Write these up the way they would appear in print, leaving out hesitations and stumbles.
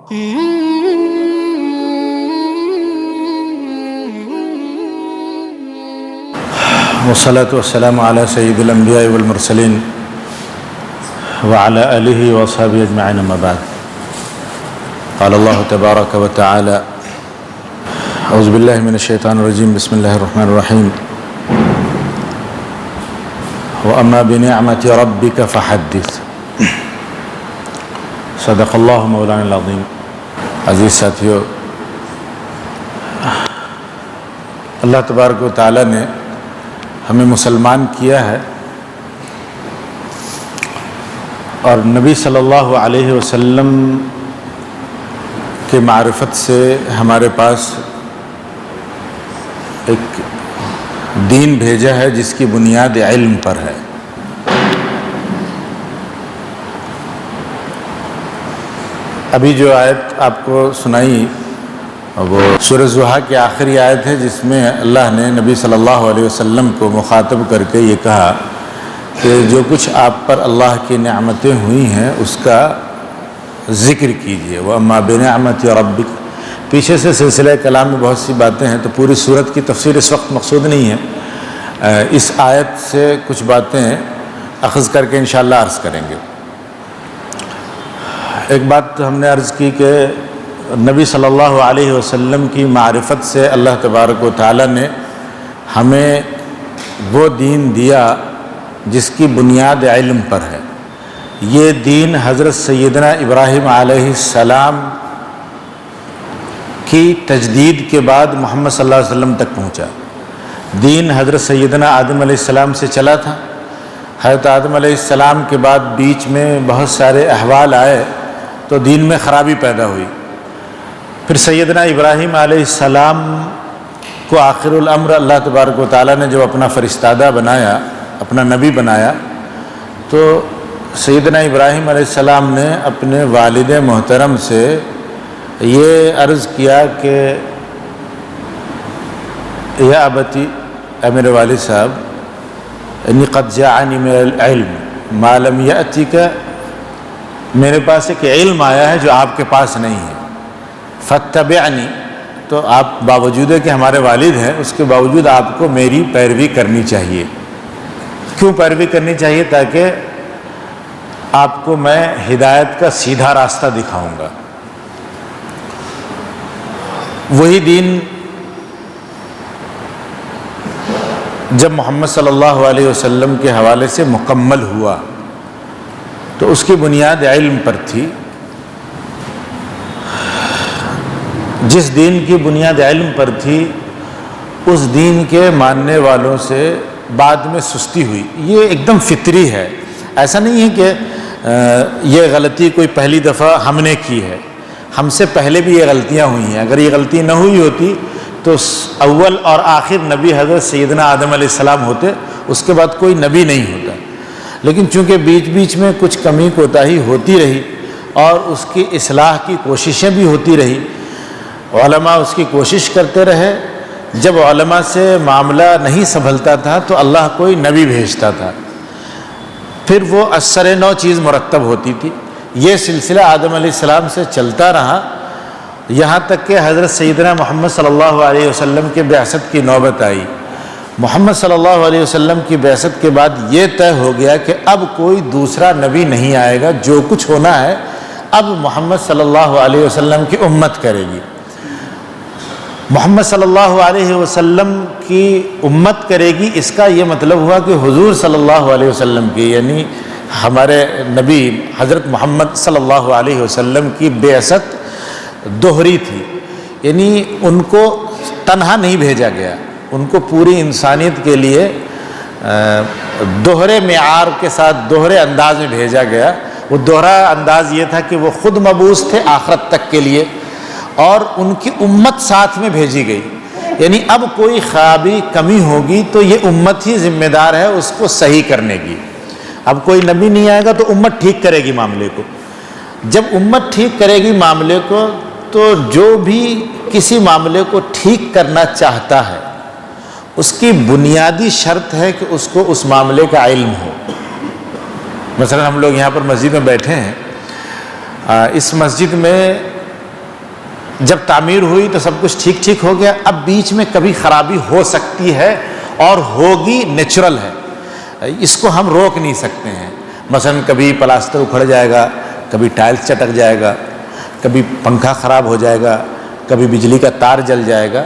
والصلاة والسلام على سيد الأنبياء والمرسلين وعلى آله وأصحابه أجمعين أما بعد. قال الله تبارك وتعالى: أعوذ بالله من الشيطان الرجيم، بسم الله الرحمن الرحيم. وأما بنعمة ربك فحدث. صدق اللہ مولانا العظیم. عزیز ساتھیو، اللہ تبارک و تعالیٰ نے ہمیں مسلمان کیا ہے اور نبی صلی اللہ علیہ وسلم کے معرفت سے ہمارے پاس ایک دین بھیجا ہے جس کی بنیاد علم پر ہے. ابھی جو آیت آپ کو سنائی وہ سورہ ضحیٰ کی آخری آیت ہے، جس میں اللہ نے نبی صلی اللہ علیہ وسلم کو مخاطب کر کے یہ کہا کہ جو کچھ آپ پر اللہ کی نعمتیں ہوئی ہیں اس کا ذکر کیجیے. وَأَمَّا بِنِعْمَةِ رَبِّكَ. پیچھے سے سلسلہ کلام میں بہت سی باتیں ہیں، تو پوری صورت کی تفسیر اس وقت مقصود نہیں ہے. اس آیت سے کچھ باتیں اخذ کر کے انشاءاللہ عرض کریں گے. ایک بات ہم نے عرض کی کہ نبی صلی اللہ علیہ وسلم کی معرفت سے اللہ تبارک و تعالیٰ نے ہمیں وہ دین دیا جس کی بنیاد علم پر ہے. یہ دین حضرت سیدنا ابراہیم علیہ السلام کی تجدید کے بعد محمد صلی اللہ علیہ وسلم تک پہنچا. دین حضرت سیدنا آدم علیہ السلام سے چلا تھا. حضرت آدم علیہ السلام کے بعد بیچ میں بہت سارے احوال آئے تو دین میں خرابی پیدا ہوئی. پھر سیدنا ابراہیم علیہ السلام کو آخر الامر اللہ تبارک و تعالیٰ نے جو اپنا فرستادہ بنایا، اپنا نبی بنایا، تو سیدنا ابراہیم علیہ السلام نے اپنے والد محترم سے یہ عرض کیا کہ یا ابتی، اے میرے والد صاحب، انی قد جاءنی من العلم ما لم یأتک. میرے پاس ایک علم آیا ہے جو آپ کے پاس نہیں ہے. فاتبعنی. تو آپ باوجود کہ ہمارے والد ہیں اس کے باوجود آپ کو میری پیروی کرنی چاہیے. کیوں پیروی کرنی چاہیے؟ تاکہ آپ کو میں ہدایت کا سیدھا راستہ دکھاؤں گا. وہی دین جب محمد صلی اللہ علیہ وسلم کے حوالے سے مکمل ہوا تو اس کی بنیاد علم پر تھی. جس دین کی بنیاد علم پر تھی اس دین کے ماننے والوں سے بعد میں سستی ہوئی. یہ ایک دم فطری ہے. ایسا نہیں ہے کہ یہ غلطی کوئی پہلی دفعہ ہم نے کی ہے. ہم سے پہلے بھی یہ غلطیاں ہوئی ہیں. اگر یہ غلطی نہ ہوئی ہوتی تو اول اور آخر نبی حضرت سیدنا آدم علیہ السلام ہوتے، اس کے بعد کوئی نبی نہیں ہوتا. لیکن چونکہ بیچ بیچ میں کچھ کمی کوتاہی ہوتی رہی اور اس کی اصلاح کی کوششیں بھی ہوتی رہی، علماء اس کی کوشش کرتے رہے. جب علماء سے معاملہ نہیں سنبھلتا تھا تو اللہ کوئی نبی بھیجتا تھا. پھر وہ اثر نو چیز مرتب ہوتی تھی. یہ سلسلہ آدم علیہ السلام سے چلتا رہا یہاں تک کہ حضرت سیدنا محمد صلی اللہ علیہ وسلم کے بعثت کی نوبت آئی. محمد صلی اللہ علیہ وسلم کی بعثت کے بعد یہ طے ہو گیا کہ اب کوئی دوسرا نبی نہیں آئے گا. جو کچھ ہونا ہے اب محمد صلی اللہ علیہ وسلم کی امت کرے گی. محمد صلی اللہ علیہ وسلم کی امت کرے گی، اس کا یہ مطلب ہوا کہ حضور صلی اللہ علیہ وسلم کی، یعنی ہمارے نبی حضرت محمد صلی اللہ علیہ وسلم کی بعثت دوہری تھی. یعنی ان کو تنہا نہیں بھیجا گیا، ان کو پوری انسانیت کے لیے دوہرے معیار کے ساتھ دوہرے انداز میں بھیجا گیا. وہ دوہرا انداز یہ تھا کہ وہ خود مبعوث تھے آخرت تک کے لیے اور ان کی امت ساتھ میں بھیجی گئی. یعنی اب کوئی خرابی کمی ہوگی تو یہ امت ہی ذمہ دار ہے اس کو صحیح کرنے کی. اب کوئی نبی نہیں آئے گا تو امت ٹھیک کرے گی معاملے کو. جب امت ٹھیک کرے گی معاملے کو تو جو بھی کسی معاملے کو ٹھیک کرنا چاہتا ہے اس کی بنیادی شرط ہے کہ اس کو اس معاملے کا علم ہو. مثلا ہم لوگ یہاں پر مسجد میں بیٹھے ہیں، اس مسجد میں جب تعمیر ہوئی تو سب کچھ ٹھیک ٹھیک ہو گیا، اب بیچ میں کبھی خرابی ہو سکتی ہے اور ہوگی، نیچرل ہے، اس کو ہم روک نہیں سکتے ہیں۔ مثلا کبھی پلاسٹر اکھڑ جائے گا، کبھی ٹائلز چٹک جائے گا، کبھی پنکھا خراب ہو جائے گا، کبھی بجلی کا تار جل جائے گا۔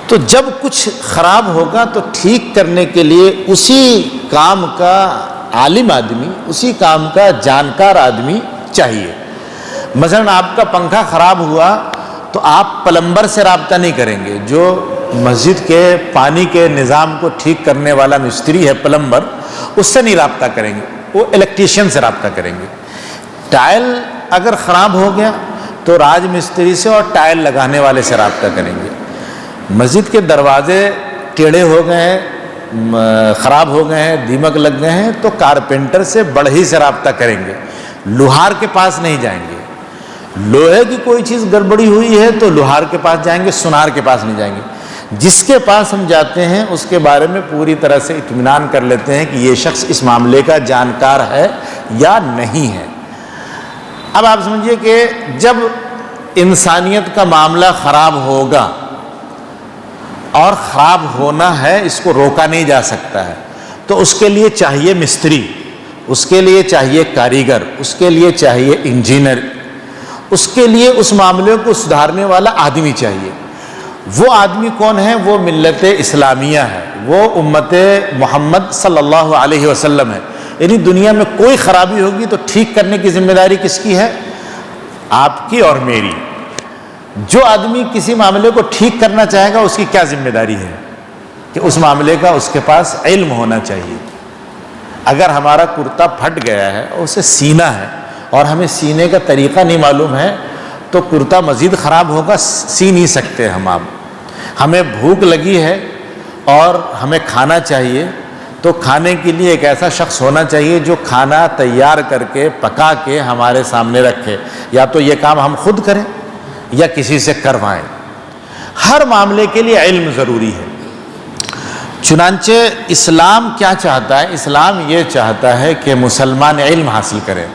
تو جب کچھ خراب ہوگا تو ٹھیک کرنے کے لیے اسی کام کا عالم آدمی، اسی کام کا جانکار آدمی چاہیے۔ مثلا آپ کا پنکھا خراب ہوا تو آپ پلمبر سے رابطہ نہیں کریں گے، جو مسجد کے پانی کے نظام کو ٹھیک کرنے والا مستری ہے پلمبر، اس سے نہیں رابطہ کریں گے، وہ الیکٹریشین سے رابطہ کریں گے۔ ٹائل اگر خراب ہو گیا تو راج مستری سے اور ٹائل لگانے والے سے رابطہ کریں گے۔ مسجد کے دروازے ٹیڑھے ہو گئے ہیں، خراب ہو گئے ہیں، دیمک لگ گئے ہیں تو کارپینٹر سے بڑھئی سے رابطہ کریں گے، لوہار کے پاس نہیں جائیں گے۔ لوہے کی کوئی چیز گڑبڑی ہوئی ہے تو لوہار کے پاس جائیں گے، سونار کے پاس نہیں جائیں گے۔ جس کے پاس ہم جاتے ہیں اس کے بارے میں پوری طرح سے اطمینان کر لیتے ہیں کہ یہ شخص اس معاملے کا جانکار ہے یا نہیں ہے۔ اب آپ سمجھیے کہ جب انسانیت کا معاملہ خراب ہوگا اور خراب ہونا ہے، اس کو روکا نہیں جا سکتا ہے، تو اس کے لیے چاہیے مستری، اس کے لیے چاہیے کاریگر، اس کے لیے چاہیے انجینئر، اس کے لیے اس معاملے کو سدھارنے والا آدمی چاہیے۔ وہ آدمی کون ہے؟ وہ ملت اسلامیہ ہے، وہ امت محمد صلی اللہ علیہ وسلم ہے۔ یعنی دنیا میں کوئی خرابی ہوگی تو ٹھیک کرنے کی ذمہ داری کس کی ہے؟ آپ کی اور میری۔ جو آدمی کسی معاملے کو ٹھیک کرنا چاہے گا اس کی کیا ذمہ داری ہے کہ اس معاملے کا اس کے پاس علم ہونا چاہیے۔ اگر ہمارا کرتا پھٹ گیا ہے اور اسے سینا ہے اور ہمیں سینے کا طریقہ نہیں معلوم ہے تو کرتا مزید خراب ہوگا، سی نہیں سکتے ہم۔ آپ ہمیں بھوک لگی ہے اور ہمیں کھانا چاہیے تو کھانے کے لیے ایک ایسا شخص ہونا چاہیے جو کھانا تیار کر کے پکا کے ہمارے سامنے رکھے، یا تو یہ کام ہم خود کریں یا کسی سے کروائیں۔ ہر معاملے کے لیے علم ضروری ہے۔ چنانچہ اسلام کیا چاہتا ہے؟ اسلام یہ چاہتا ہے کہ مسلمان علم حاصل کریں۔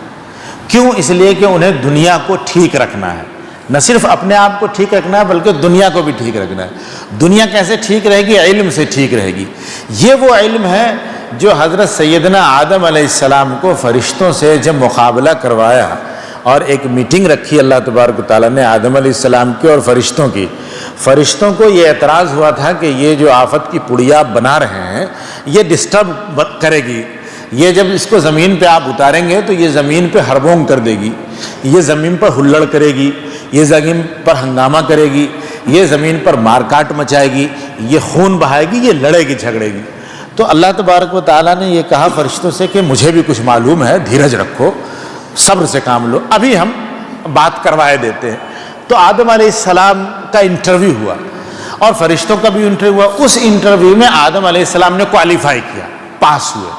کیوں؟ اس لیے کہ انہیں دنیا کو ٹھیک رکھنا ہے، نہ صرف اپنے آپ کو ٹھیک رکھنا ہے بلکہ دنیا کو بھی ٹھیک رکھنا ہے۔ دنیا کیسے ٹھیک رہے گی؟ علم سے ٹھیک رہے گی۔ یہ وہ علم ہے جو حضرت سیدنا آدم علیہ السلام کو فرشتوں سے جب مقابلہ کروایا اور ایک میٹنگ رکھی اللہ تبارک و تعالیٰ نے آدم علیہ السلام کی اور فرشتوں کی، فرشتوں کو یہ اعتراض ہوا تھا کہ یہ جو آفت کی پڑیا آپ بنا رہے ہیں یہ ڈسٹرب کرے گی، یہ جب اس کو زمین پہ آپ اتاریں گے تو یہ زمین پہ ہڑبونگ کر دے گی، یہ زمین پر ہلڑ کرے گی، یہ زمین پر ہنگامہ کرے گی، یہ زمین پر مار کاٹ مچائے گی، یہ خون بہائے گی، یہ لڑے گی جھگڑے گی۔ تو اللہ تبارک و تعالیٰ نے یہ کہا فرشتوں سے کہ مجھے بھی کچھ معلوم ہے، دھیرج رکھو، صبر سے کام لو، ابھی ہم بات کروائے دیتے ہیں۔ تو آدم علیہ السلام کا انٹرویو ہوا اور فرشتوں کا بھی انٹرویو ہوا۔ اس انٹرویو میں آدم علیہ السلام نے کوالیفائی کیا، پاس ہوئے۔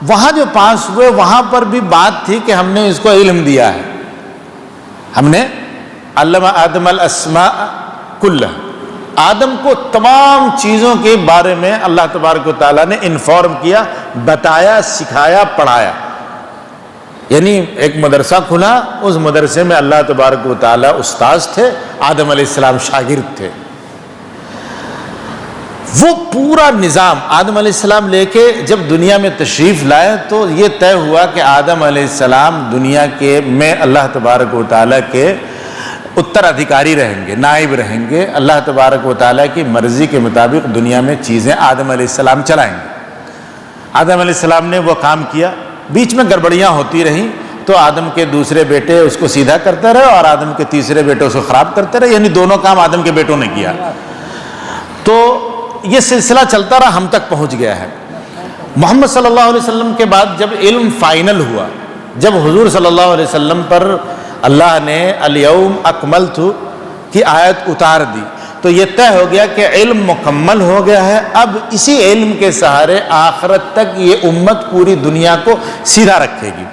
وہاں جو پاس ہوئے وہاں پر بھی بات تھی کہ ہم نے اس کو علم دیا ہے، ہم نے علم آدم الاسماء کلہ، آدم کو تمام چیزوں کے بارے میں اللہ تبارک و تعالیٰ نے انفارم کیا، بتایا، سکھایا، پڑھایا۔ یعنی ایک مدرسہ کھلا، اس مدرسے میں اللہ تبارک و تعالیٰ استاذ تھے، آدم علیہ السلام شاگرد تھے۔ وہ پورا نظام آدم علیہ السلام لے کے جب دنیا میں تشریف لائے تو یہ طے ہوا کہ آدم علیہ السلام دنیا کے میں اللہ تبارک و تعالیٰ کے اترادھیکاری رہیں گے، نائب رہیں گے، اللہ تبارک و تعالیٰ کی مرضی کے مطابق دنیا میں چیزیں آدم علیہ السلام چلائیں گے۔ آدم علیہ السلام نے وہ کام کیا، بیچ میں گڑبڑیاں ہوتی رہیں تو آدم کے دوسرے بیٹے اس کو سیدھا کرتے رہے اور آدم کے تیسرے بیٹے اس کو خراب کرتے رہے، یعنی دونوں کام آدم کے بیٹوں نے کیا۔ تو یہ سلسلہ چلتا رہا، ہم تک پہنچ گیا ہے۔ محمد صلی اللہ علیہ وسلم کے بعد جب علم فائنل ہوا، جب حضور صلی اللہ علیہ وسلم پر اللہ نے الیوم اکملت کی آیت اتار دی تو یہ طے ہو گیا کہ علم مکمل ہو گیا ہے۔ اب اسی علم کے سہارے آخرت تک یہ امت پوری دنیا کو سیدھا رکھے گی۔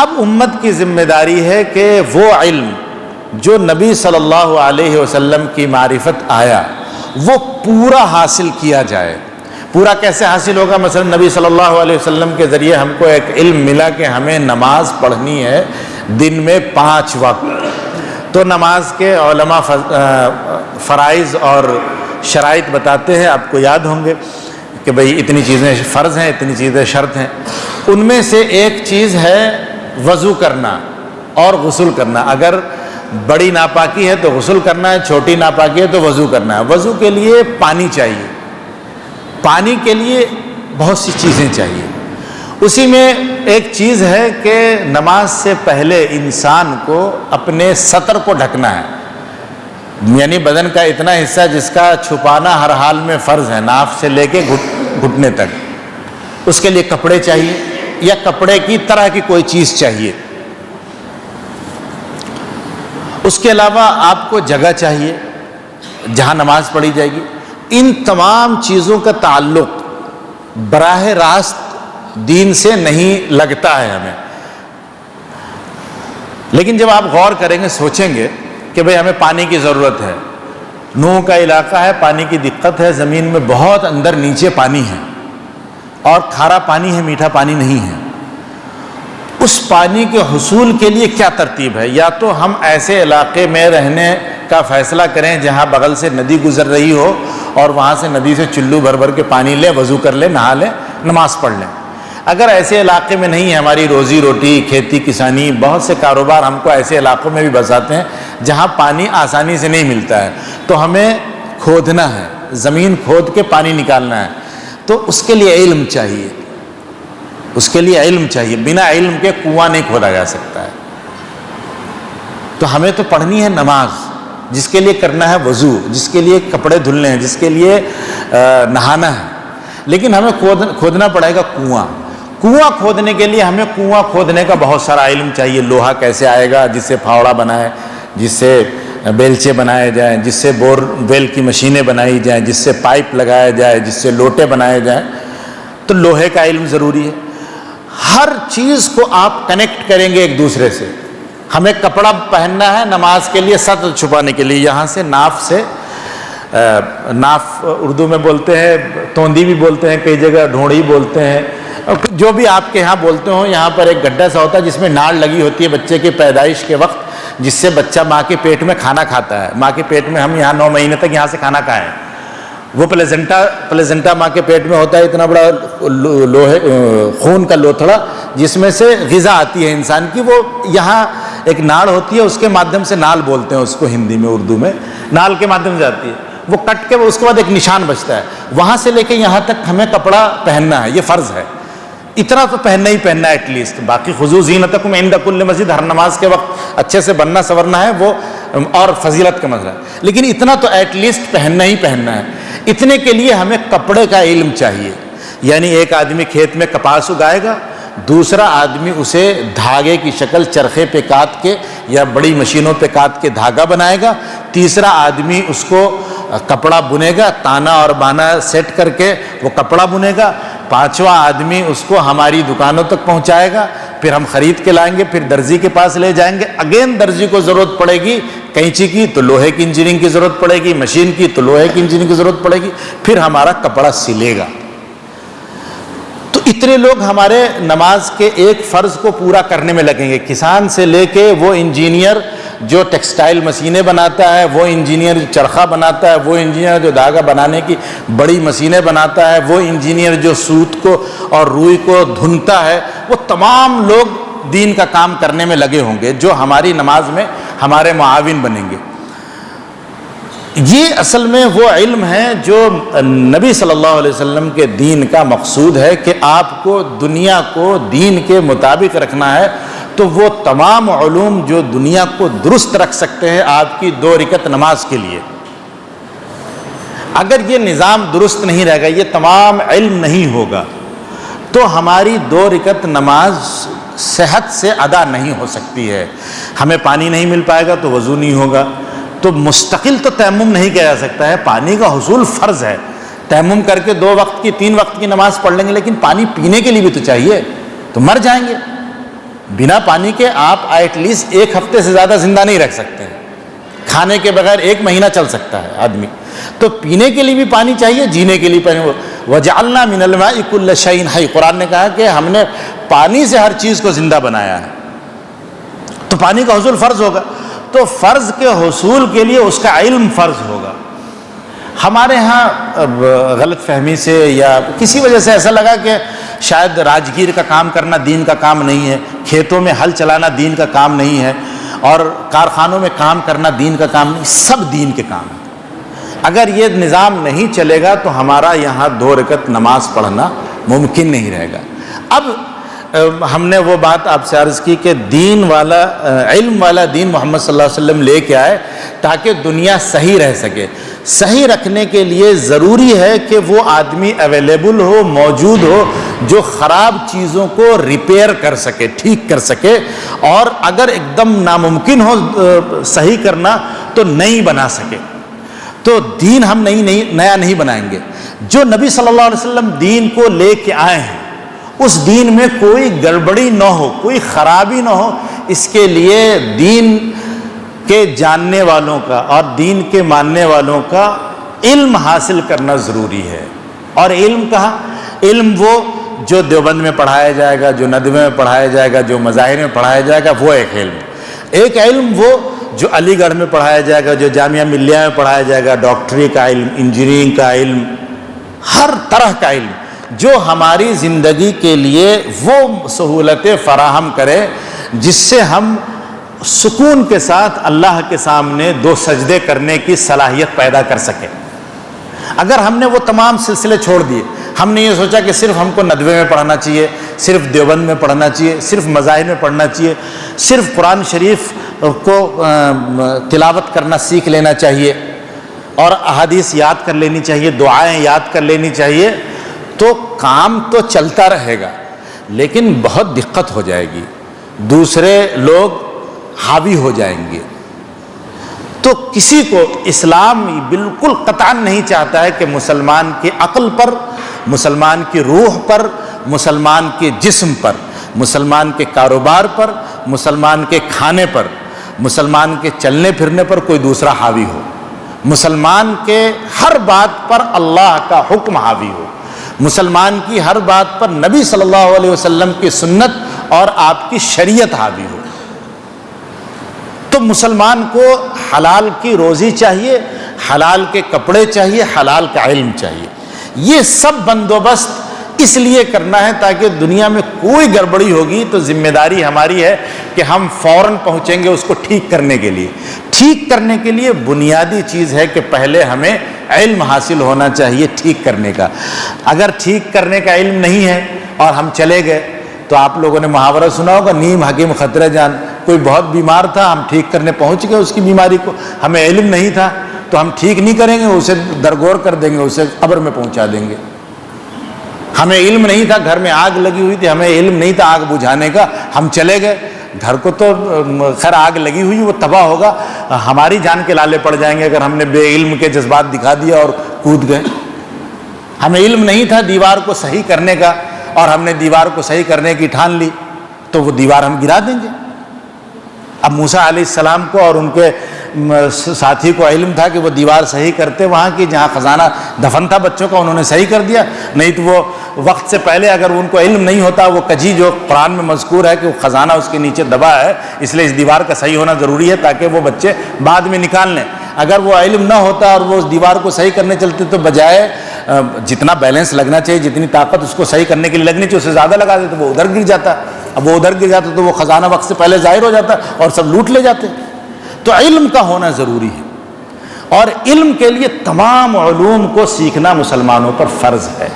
اب امت کی ذمہ داری ہے کہ وہ علم جو نبی صلی اللہ علیہ وسلم کی معرفت آیا وہ پورا حاصل کیا جائے۔ پورا کیسے حاصل ہوگا؟ مثلا نبی صلی اللہ علیہ وسلم کے ذریعے ہم کو ایک علم ملا کہ ہمیں نماز پڑھنی ہے دن میں 5 وقت، تو نماز کے علماء فرائض اور شرائط بتاتے ہیں، آپ کو یاد ہوں گے کہ بھئی اتنی چیزیں فرض ہیں، اتنی چیزیں شرط ہیں۔ ان میں سے ایک چیز ہے وضو کرنا اور غسل کرنا۔ اگر بڑی ناپاکی ہے تو غسل کرنا ہے، چھوٹی ناپاکی ہے تو وضو کرنا ہے۔ وضو کے لیے پانی چاہیے، پانی کے لیے بہت سی چیزیں چاہیے۔ اسی میں ایک چیز ہے کہ نماز سے پہلے انسان کو اپنے سطر کو ڈھکنا ہے، یعنی بدن کا اتنا حصہ جس کا چھپانا ہر حال میں فرض ہے، ناف سے لے کے گھٹنے تک۔ اس کے لیے کپڑے چاہیے یا کپڑے کی طرح کی کوئی چیز چاہیے۔ اس کے علاوہ آپ کو جگہ چاہیے جہاں نماز پڑھی جائے گی۔ ان تمام چیزوں کا تعلق براہ راست دین سے نہیں لگتا ہے ہمیں، لیکن جب آپ غور کریں گے، سوچیں گے کہ بھئی ہمیں پانی کی ضرورت ہے، نوح کا علاقہ ہے، پانی کی دقت ہے، زمین میں بہت اندر نیچے پانی ہے اور کھارا پانی ہے، میٹھا پانی نہیں ہے۔ اس پانی کے حصول کے لیے کیا ترتیب ہے؟ یا تو ہم ایسے علاقے میں رہنے کا فیصلہ کریں جہاں بغل سے ندی گزر رہی ہو اور وہاں سے ندی سے چلو بھر بھر کے پانی لیں، وضو کر لیں، نہا لیں، نماز پڑھ لیں۔ اگر ایسے علاقے میں نہیں ہے، ہماری روزی روٹی کھیتی کسانی، بہت سے کاروبار ہم کو ایسے علاقوں میں بھی بساتے ہیں جہاں پانی آسانی سے نہیں ملتا ہے، تو ہمیں کھودنا ہے، زمین کھود کے پانی نکالنا ہے، تو اس کے لیے علم چاہیے، اس کے لیے علم چاہیے۔ بنا علم کے کنواں نہیں کھودا جا سکتا ہے۔ تو ہمیں تو پڑھنی ہے نماز، جس کے لیے کرنا ہے وضو، جس کے لیے کپڑے دھلنے ہیں، جس کے لیے نہانا ہے، لیکن ہمیں کھودنا پڑے گا کنواں۔ کنواں کھودنے کے لیے ہمیں کنواں کھودنے کا بہت سارا علم چاہیے۔ لوہا کیسے آئے گا جس سے پھاوڑا بنائے، جس سے بیلچے بنائے جائیں، جس سے بور ویل کی مشینیں بنائی جائیں، جس سے پائپ لگایا جائے، جس سے لوٹے بنائے جائیں، تو لوہے کا علم ضروری ہے۔ ہر چیز کو آپ کنیکٹ کریں گے ایک دوسرے سے۔ ہمیں کپڑا پہننا ہے نماز کے لیے، سطر چھپانے کے لیے، یہاں سے ناف اردو میں بولتے ہیں، توندی بھی بولتے ہیں، کئی جگہ ڈھونڈی بولتے ہیں، جو بھی آپ کے ہاں بولتے ہوں۔ یہاں پر ایک گڈھا سا ہوتا ہے جس میں ناڑ لگی ہوتی ہے بچے کے پیدائش کے وقت، جس سے بچہ ماں کے پیٹ میں کھانا کھاتا ہے۔ ماں کے پیٹ میں ہم یہاں 9 مہینے تک یہاں سے کھانا کھائیں۔ وہ پلیزنٹا ماں کے پیٹ میں ہوتا ہے، اتنا بڑا لوہے خون کا لوتھڑا جس میں سے غذا آتی ہے انسان کی۔ وہ یہاں ایک ناڑ ہوتی ہے، اس کے مادھیم سے نال بولتے ہیں اس کو ہندی میں، اردو میں نال کے مادھیم سے آتی ہے۔ وہ کٹ کے اس کے بعد ایک نشان بچتا ہے، وہاں سے لے کے یہاں تک ہمیں کپڑا پہننا ہے، یہ فرض ہے۔ اتنا تو پہننا ہی پہننا ہے ایٹ لیسٹ۔ باقی خذوا زینتکم عند کل مسجد، ہر نماز کے وقت اچھے سے بننا سورنا ہے، وہ اور فضیلت کا مسئلہ ہے، لیکن اتنا تو ایٹ لیسٹ پہننا ہی پہننا ہے۔ اتنے کے لیے ہمیں کپڑے کا علم چاہیے، یعنی ایک آدمی کھیت میں کپاس اگائے گا، دوسرا آدمی اسے دھاگے کی شکل چرخے پہ کاٹ کے یا بڑی مشینوں پہ کاٹ کے دھاگا بنائے گا، تیسرا آدمی اس کو کپڑا بنے گا، تانا اور بانا سیٹ کر کے وہ کپڑا بنے گا، پانچواں آدمی اس کو ہماری دکانوں تک پہنچائے گا، پھر ہم خرید کے لائیں گے، پھر درزی کے پاس لے جائیں گے، اگین درزی کو ضرورت پڑے گی کینچی کی تو لوہے کی انجینئرنگ کی ضرورت پڑے گی، مشین کی تو لوہے کی انجینئرنگ کی ضرورت پڑے گی، پھر ہمارا کپڑا سلے گا۔ تو اتنے لوگ ہمارے نماز کے ایک فرض کو پورا کرنے میں لگیں گے، کسان سے لے کے وہ انجینئر جو ٹیکسٹائل مشینیں بناتا ہے، وہ انجینئر جو چرخہ بناتا ہے، وہ انجینئر جو دھاگا بنانے کی بڑی مشینیں بناتا ہے، وہ انجینئر جو سوت کو اور روئی کو دھنتا ہے، وہ تمام لوگ دین کا کام کرنے میں لگے ہوں گے جو ہماری نماز میں ہمارے معاون بنیں گے۔ یہ اصل میں وہ علم ہے جو نبی صلی اللہ علیہ وسلم کے دین کا مقصود ہے کہ آپ کو دنیا کو دین کے مطابق رکھنا ہے، تو وہ تمام علوم جو دنیا کو درست رکھ سکتے ہیں آپ کی 2 رکعت نماز کے لیے، اگر یہ نظام درست نہیں رہے گا، یہ تمام علم نہیں ہوگا، تو ہماری 2 رکعت نماز صحت سے ادا نہیں ہو سکتی ہے۔ ہمیں پانی نہیں مل پائے گا تو وضو نہیں ہوگا، تو مستقل تو تیمم نہیں کیا جا سکتا ہے، پانی کا حصول فرض ہے۔ تیمم کر کے 2 وقت کی 3 وقت کی نماز پڑھ لیں گے، لیکن پانی پینے کے لیے بھی تو چاہیے، تو مر جائیں گے۔ بنا پانی کے آپ ایٹ لیسٹ 1 ہفتے سے زیادہ زندہ نہیں رکھ سکتے ہیں، کھانے کے بغیر 1 مہینہ چل سکتا ہے آدمی، تو پینے کے لیے بھی پانی چاہیے، جینے کے لیے پانی۔ وَجَعَلْنَا مِنَ الْمَاءِ كُلَّ شَيْءٍ حَيٍّ، قرآن نے کہا کہ ہم نے پانی سے ہر چیز کو زندہ بنایا ہے، تو پانی کا حصول فرض ہوگا۔ تو فرض کے حصول کے لیے اس کا علم فرض ہوگا۔ ہمارے ہاں غلط فہمی سے یا کسی وجہ سے ایسا لگا کہ شاید راجگیر کا کام کرنا دین کا کام نہیں ہے، کھیتوں میں ہل چلانا دین کا کام نہیں ہے، اور کارخانوں میں کام کرنا دین کا کام نہیں، سب دین کے کام ہیں۔ اگر یہ نظام نہیں چلے گا تو ہمارا یہاں 2 رکعت نماز پڑھنا ممکن نہیں رہے گا۔ اب ہم نے وہ بات آپ سے عرض کی کہ دین والا علم والا دین محمد صلی اللہ علیہ وسلم لے کے آئے تاکہ دنیا صحیح رہ سکے۔ صحیح رکھنے کے لیے ضروری ہے کہ وہ آدمی اویلیبل ہو، موجود ہو، جو خراب چیزوں کو ریپیئر کر سکے، ٹھیک کر سکے، اور اگر ایک دم ناممکن ہو صحیح کرنا تو نئی بنا سکے۔ تو دین ہم نیا نہیں بنائیں گے۔ جو نبی صلی اللہ علیہ وسلم دین کو لے کے آئے ہیں اس دین میں کوئی گڑبڑی نہ ہو، کوئی خرابی نہ ہو، اس کے لیے دین کے جاننے والوں کا اور دین کے ماننے والوں کا علم حاصل کرنا ضروری ہے۔ اور علم کہاں؟ علم وہ جو دیوبند میں پڑھایا جائے گا، جو ندوے میں پڑھایا جائے گا، جو مظاہر میں پڑھایا جائے گا، وہ ایک علم۔ ایک علم وہ جو علی گڑھ میں پڑھایا جائے گا، جو جامعہ ملیہ میں پڑھایا جائے گا، ڈاکٹری کا علم، انجینئرنگ کا علم، ہر طرح کا علم جو ہماری زندگی کے لیے وہ سہولتیں فراہم کرے جس سے ہم سکون کے ساتھ اللہ کے سامنے 2 سجدے کرنے کی صلاحیت پیدا کر سکیں۔ اگر ہم نے وہ تمام سلسلے چھوڑ دیے، ہم نے یہ سوچا کہ صرف ہم کو ندوے میں پڑھنا چاہیے، صرف دیوبند میں پڑھنا چاہیے، صرف مظاہر میں پڑھنا چاہیے، صرف قرآن شریف کو تلاوت کرنا سیکھ لینا چاہیے اور احادیث یاد کر لینی چاہیے، دعائیں یاد کر لینی چاہیے، تو کام تو چلتا رہے گا لیکن بہت دقت ہو جائے گی، دوسرے لوگ حاوی ہو جائیں گے۔ تو کسی کو اسلام بالکل قطعاً نہیں چاہتا ہے کہ مسلمان کی عقل پر، مسلمان کی روح پر، مسلمان کے جسم پر، مسلمان کے کاروبار پر، مسلمان کے کھانے پر، مسلمان کے چلنے پھرنے پر کوئی دوسرا حاوی ہو۔ مسلمان کے ہر بات پر اللہ کا حکم حاوی ہو، مسلمان کی ہر بات پر نبی صلی اللہ علیہ وسلم کی سنت اور آپ کی شریعت حاوی ہو۔ تو مسلمان کو حلال کی روزی چاہیے، حلال کے کپڑے چاہیے، حلال کا علم چاہیے۔ یہ سب بندوبست اس لیے کرنا ہے تاکہ دنیا میں کوئی گڑبڑی ہوگی تو ذمہ داری ہماری ہے کہ ہم فوراً پہنچیں گے اس کو ٹھیک کرنے کے لیے۔ ٹھیک کرنے کے لیے بنیادی چیز ہے کہ پہلے ہمیں علم حاصل ہونا چاہیے ٹھیک کرنے کا۔ اگر ٹھیک کرنے کا علم نہیں ہے اور ہم چلے گئے تو آپ لوگوں نے محاورہ سنا ہوگا، نیم حکیم خطرہ جان۔ کوئی بہت بیمار تھا، ہم ٹھیک کرنے پہنچ گئے اس کی بیماری کو، ہمیں علم نہیں تھا تو ہم ٹھیک نہیں کریں گے، اسے درگور کر دیں گے، اسے قبر میں پہنچا دیں گے۔ ہمیں علم نہیں تھا، گھر میں آگ لگی ہوئی تھی، ہمیں علم نہیں تھا آگ بجھانے کا، ہم چلے گئے، گھر کو تو خیر آگ لگی ہوئی وہ تباہ ہوگا، ہماری جان کے لالے پڑ جائیں گے اگر ہم نے بے علم کے جذبات دکھا دیا اور کود گئے۔ ہمیں علم نہیں تھا دیوار کو صحیح کرنے کا اور ہم نے دیوار کو صحیح کرنے کی ٹھان لی تو وہ دیوار ہم گرا دیں گے۔ اب موسیٰ علیہ السلام کو اور ان کے ساتھی کو علم تھا کہ وہ دیوار صحیح کرتے، وہاں کی جہاں خزانہ دفن تھا بچوں کا انہوں نے صحیح کر دیا، نہیں تو وہ وقت سے پہلے اگر ان کو علم نہیں ہوتا، وہ کجی جو قرآن میں مذکور ہے کہ وہ خزانہ اس کے نیچے دبا ہے، اس لیے اس دیوار کا صحیح ہونا ضروری ہے تاکہ وہ بچے بعد میں نکال لیں۔ اگر وہ علم نہ ہوتا اور وہ اس دیوار کو صحیح کرنے چلتے تو بجائے جتنا بیلنس لگنا چاہیے، جتنی طاقت اس کو صحیح کرنے کے لیے لگنی چاہیے، اس سے زیادہ لگا دیتے تو وہ ادھر گر جاتا۔ اب وہ ادھر گر جاتا تو وہ خزانہ وقت سے پہلے ظاہر ہو جاتا اور سب لوٹ لے جاتے۔ تو علم کا ہونا ضروری ہے، اور علم کے لیے تمام علوم کو سیکھنا مسلمانوں پر فرض ہے۔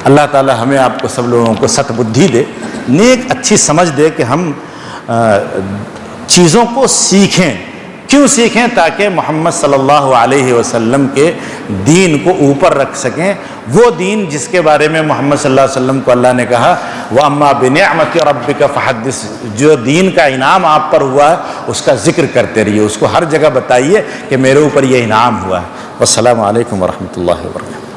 اللہ تعالی ہمیں آپ کو سب لوگوں کو ست بدھی دے، نیک اچھی سمجھ دے کہ ہم چیزوں کو سیکھیں۔ کیوں سیکھیں؟ تاکہ محمد صلی اللہ علیہ وسلم کے دین کو اوپر رکھ سکیں، وہ دین جس کے بارے میں محمد صلی اللہ علیہ وسلم کو اللہ نے کہا وَأَمَّا بِنِعْمَةِ رَبِّكَ فَحَدِّثْ، جو دین کا انعام آپ پر ہوا ہے اس کا ذکر کرتے رہیے، اس کو ہر جگہ بتائیے کہ میرے اوپر یہ انعام ہوا ہے۔ والسلام علیکم ورحمۃ اللہ وبرکاتہ۔